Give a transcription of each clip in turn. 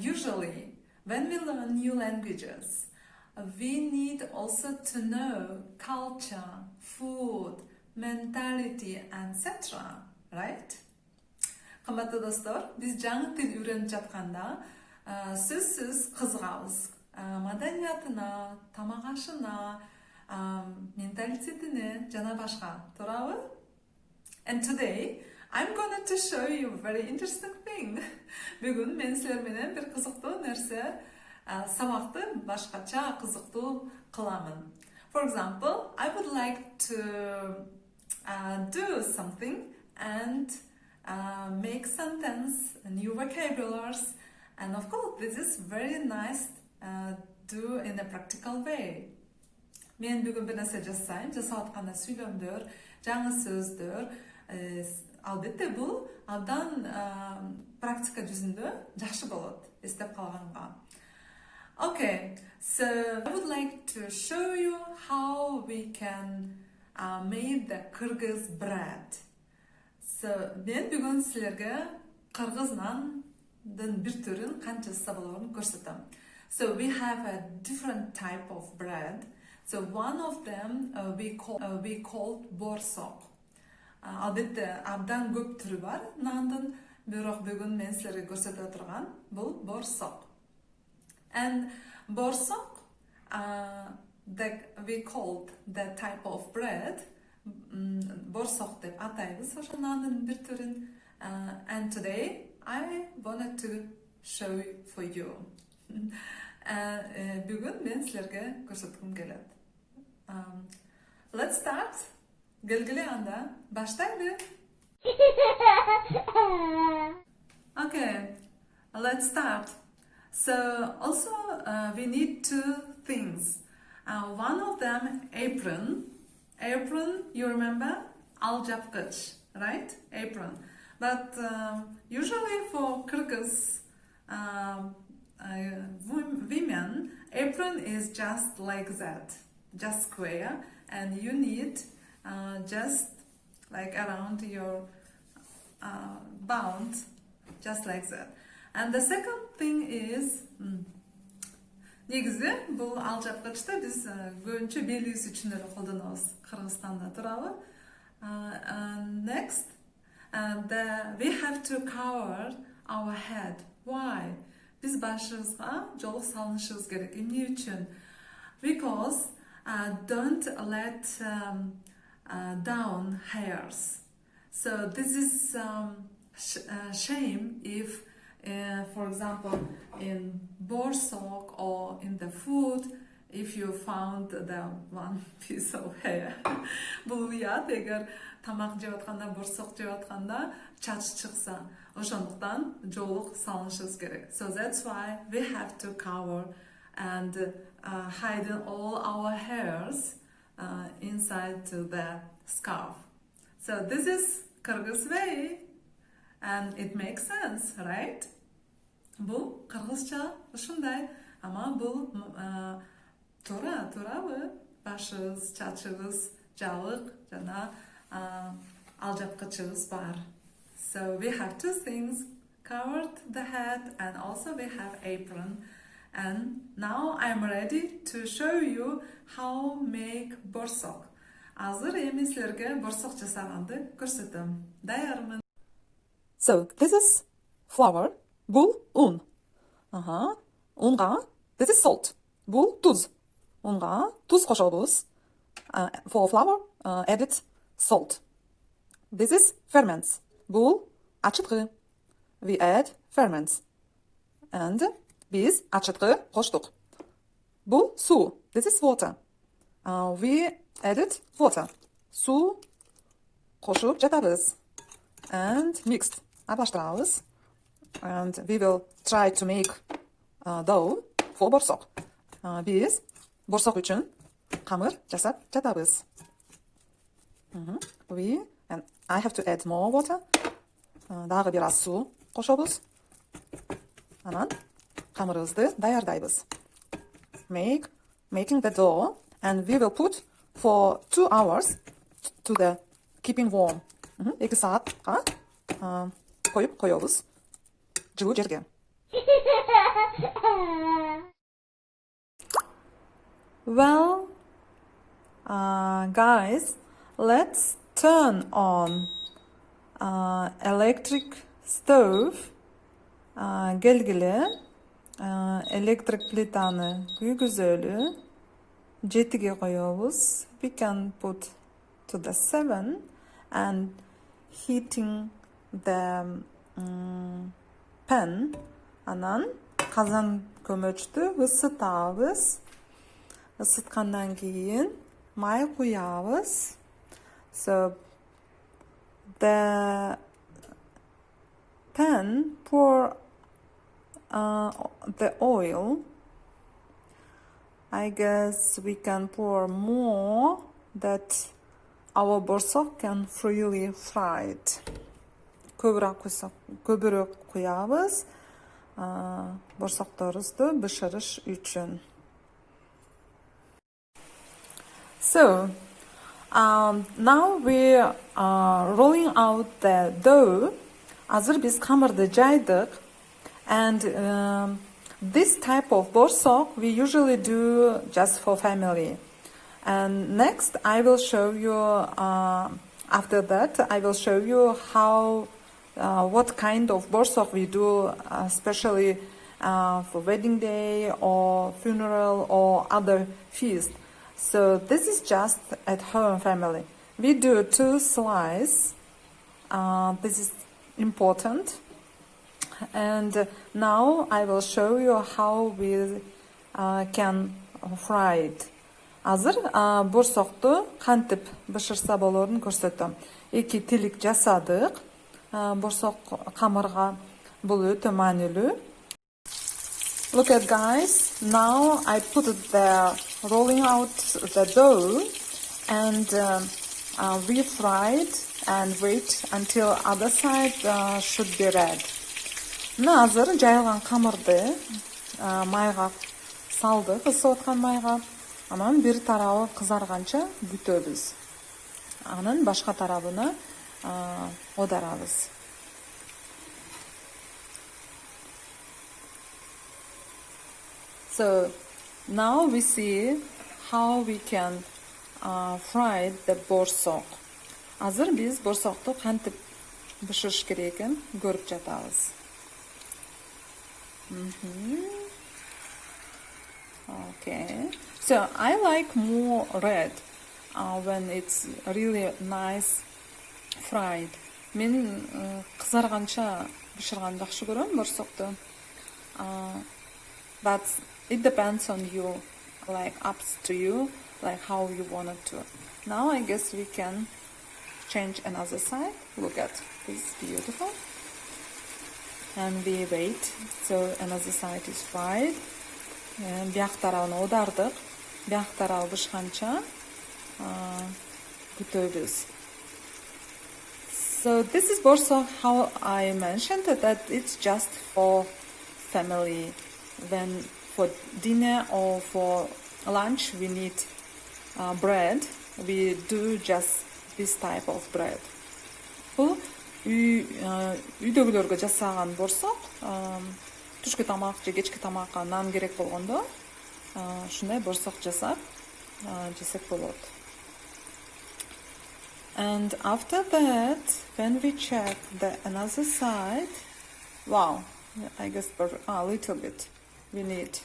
Usually, when we learn new languages, we need also to know culture, food, mentality, etc. Right? Кымбаттуу достор, биз жаңы тил үйрөнүп жатканда сөзсүз кызыгабыз. Маданиятына, тамак ашына, менталитетине жана башка, туурабы? And today I'm going to show you a very interesting thing. Бүгүн мен силер менен бир кызыктуу нерсе, сабакты башкача кызыктуу кыламын. For example, I would like to do something and make sentence, new vocabularies, and of course this is very nice do in a practical way. Мен бүгүн бир нерсе жасайм, жасап атканда сүйлөмдөр, жаңы сөздөр, албетте бул абдан практика жүзүндө жакшы болот, эстеп калганга. Okay, so I would like to show you how we can make the Kyrgyz bread. So, мен бүгүн силерге Кыргыз нандын бир түрүн канча жасаса болорун көрсөтөм. So we have a different type of bread. So one of them we call Borsok. Албетте абдан көп түрү бар нандын, бирок бүгүн мен силерге көрсөтө турган бул Borsok. And Borsok, we called the type of bread Borsok деп атайбыз ошол нандын бир түрүн. And today I wanted to show for you. Бүгүн мен силерге көрсөткүм келет. Let's start. Келгиле анда баштайлы. Okay, let's start. So also we need two things. One of them apron. Apron, you remember? Al-japkach, right? Apron. But usually for Kyrgyz women, apron is just like that, just square, and you need just like around your bound, just like that. And the second thing is, негизи бул ал-жапкычты биз көбүнчө белибиз үчүн эле колдонобуз Кыргызстанда, туурабы? Next, we have to cover our head. Why? Биз башыбызга жолук салынышыбыз керек. Эмне үчүн? Because don't let down hairs. So this is shame if, for example, in Borsok or in the food, if you found the one piece of hair. Бул уят, эгер тамак жеп атканда, борсок жеп атканда чач чыкса, ошондуктан жолук салынышыбыз керек. So that's why we have to cover and hide all our hairs inside to the scarf. So this is Kyrgyz way, and it makes sense, right? Бул кыргызча ушундай, ама бул туурабы? Башыбыз, чачыбыз жабык жана ал-жапкычыбыз бар. So we have two things, covered the head and also we have apron. And now I'm ready to show you how make borsok. Азыр эми силерге борсок жасаганды көрсөтөм. Даярмын. So this is flour. Бул un. Унга this is salt. Бул туз. Унга туз кошобуз. For flour, added salt. This is ferments. Бул ачыткы. We add ferments. And биз ачыткы коштук. Бул суу. This is water. We added water. Суу кошуп жатабыз. And mixed. Аралаштырабыз. And we will try to make dough for borsok. Биз борсок үчүн камыр жасап жатабыз. And I have to add more water. Дагы бир аз суу кошобуз. Анан камырыбызды даярдайбыз. Making the dough, and we will put for 2 hours to the keeping warm. 2 саатка коюп коебуз жылуу жерге. Well, guys, let's turn on electric stove. Келгиле электрик плитаны күйгүзөлү. 7-ге коёбуз. We can put to the 7 and heating the pan. Анан казан көмөчтү ысытабыз. Isıtkандан кийин май куябыз. So the pan pour the oil. I guess we can pour more that our borsok can freely fry it. Көбүрөөк куябыз борсокторубузду бышырыш үчүн. So now we are rolling out the dough. Азыр биз камырды жайдык. And this type of borsok we usually do just for family. And next I will show you, after that I will show you how, what kind of borsok we do, especially for wedding day or funeral or other feast. So this is just at home family. We do 2 slices. This is important. And now I will show you how we can fry it. Азыр борсокту кантип бышырса болорун көрсөтөм. 2 тилик жасадык. Борсок камырга бул өтө маанилүү. Look at guys, now I put the rolling out the dough and we fry it and wait until other side should be red. Азыр жайылган камырды майга салдык, ысып аткан майга. Анан бир тарабы кызарганча күтөбүз. Анан башка тарабына одарабыз. So now we see how we can fry the borsok. Азыр биз борсокту кантип бышырыш керекин көрүп жатабыз. Okay. So I like more red when it's really nice fried. Мен кызарганча бышырганды жакшы көрөм борсокту. But it depends on you, like up to you, like how you want it to. Now I guess we can change another side. Look at this, beautiful. And we wait, so another side is fried. Бияк тарабын одардык. Бияк тарабы бышканча күтөбүз. So this is borsok, how I mentioned that it's just for family. When for dinner or for lunch we need bread, we do just this type of bread. Бул үйдөгүлөргө жасаган борсок. Түшкү тамак же кечки тамакка нан керек болгондо ушундай борсок жасап жесек болот. And after that, when we check the another side, wow, I guess a little bit we need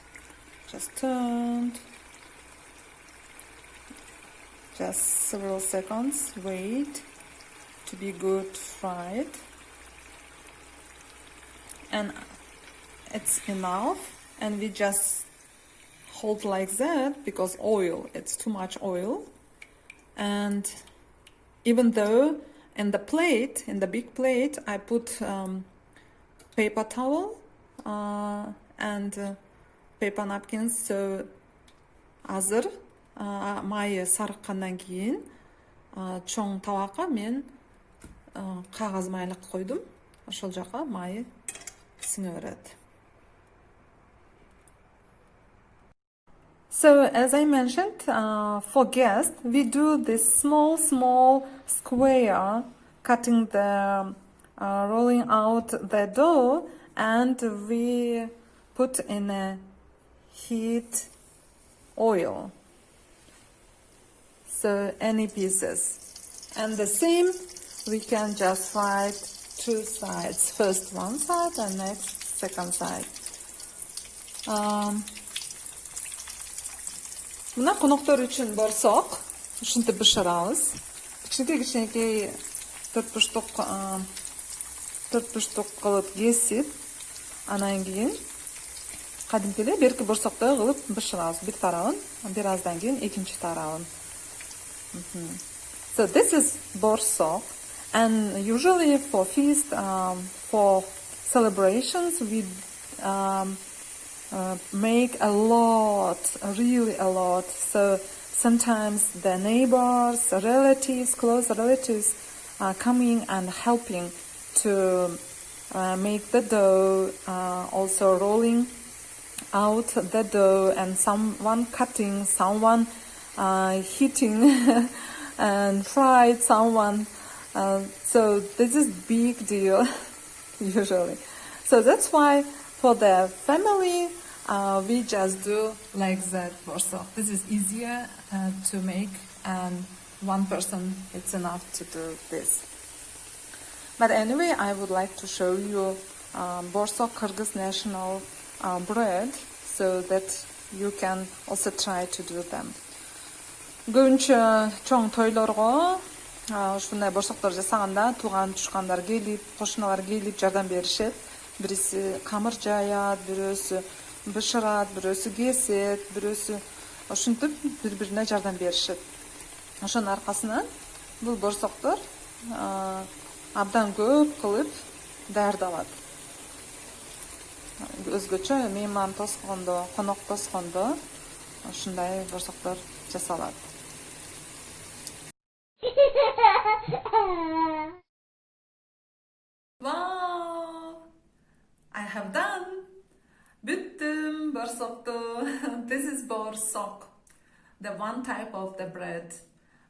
just turned, just several seconds, wait to be good fried, and it's enough. And we just hold like that because oil, it's too much oil. And even though in the plate, in the big plate, I put paper towel and paper napkins. So азыр майы сарыккандан кийин чоң табакка мен кагаз майлык койдум. Ошол жака майы сиңе берет. So as I mentioned, for guests, we do this small square, cutting the, rolling out the dough, and we put in a heat oil. So any pieces. And the same, we can just fry it two sides. First one side and next second side. Мына коноктор үчүн борсок ушинтип бышырабыз. Кичинекей 4 бурчтук кылып кесип, анан кийин кадимки эле берки борсоктой кылып бышырабыз. Бир тарабын, бир аздан кийин экинчи тарабын. So this is borsok, and usually for feast, for celebrations, we make a lot, really a lot. So sometimes the neighbors, relatives, close relatives are coming and helping to make the dough, also rolling out the dough, and someone cutting, someone heating and fried, someone. So this is big deal usually. So that's why for the family, we just do like that borsok. This is easier to make, and one person, it's enough to do this. But anyway, I would like to show you Borsok, Kyrgyz national bread, so that you can also try to do them. Көбүнчө чоң тойлорго ушундай борсоктор жасаганда тууган тушкандар келип, кошуналар келип жардам беришет. Бириси камыр жаят, бирөөсү бышырат, бирөөсү кесет, бирөөсү ушинтип бири-бирине жардам беришет. Ошонун аркасынан бул борсоктор абдан көп кылып даярдалат. Өзгөчө мейман тоскондо, конок тоскондо ушундай борсоктор жасалат. Wow! I have done! Бүттүм борсокту. This is borsok, the one type of the bread.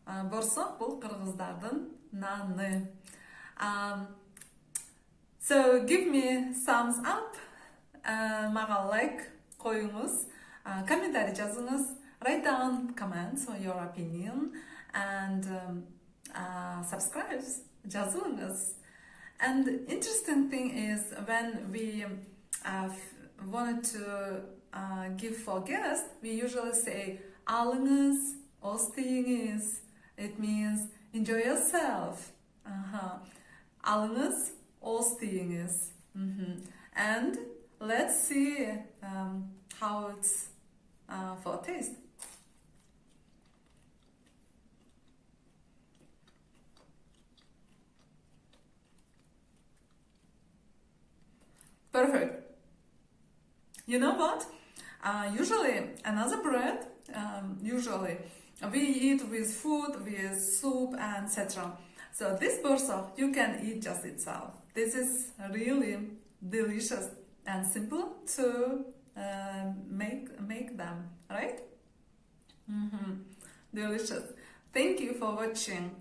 Borsok бул кыргыздардын наны. So give me thumbs up, мага лайк коюңуз, комментарий жазыңыз, write down comments on your opinion, and subscribe, жазыңыз. And the interesting thing is when we wanted to give for guests, we usually say alыңыз, остейіңіз. It means enjoy yourself. Alыңыз, остейіңіз. And let's see how it's for taste. Perfect. You know what? Usually another bread, usually we eat with food, with soup, and etc. So this borsok you can eat just itself. This is really delicious and simple to make them, right? Delicious. Thank you for watching.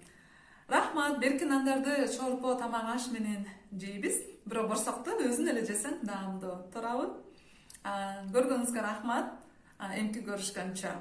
Рахмат, берки нандарды чорпо тамак аш менен жейбиз. Бирок борсокту өзүн эле жесең даамдуу турабы. Көргөнүңүзгө рахмат. Эмки көрүшкөнчө.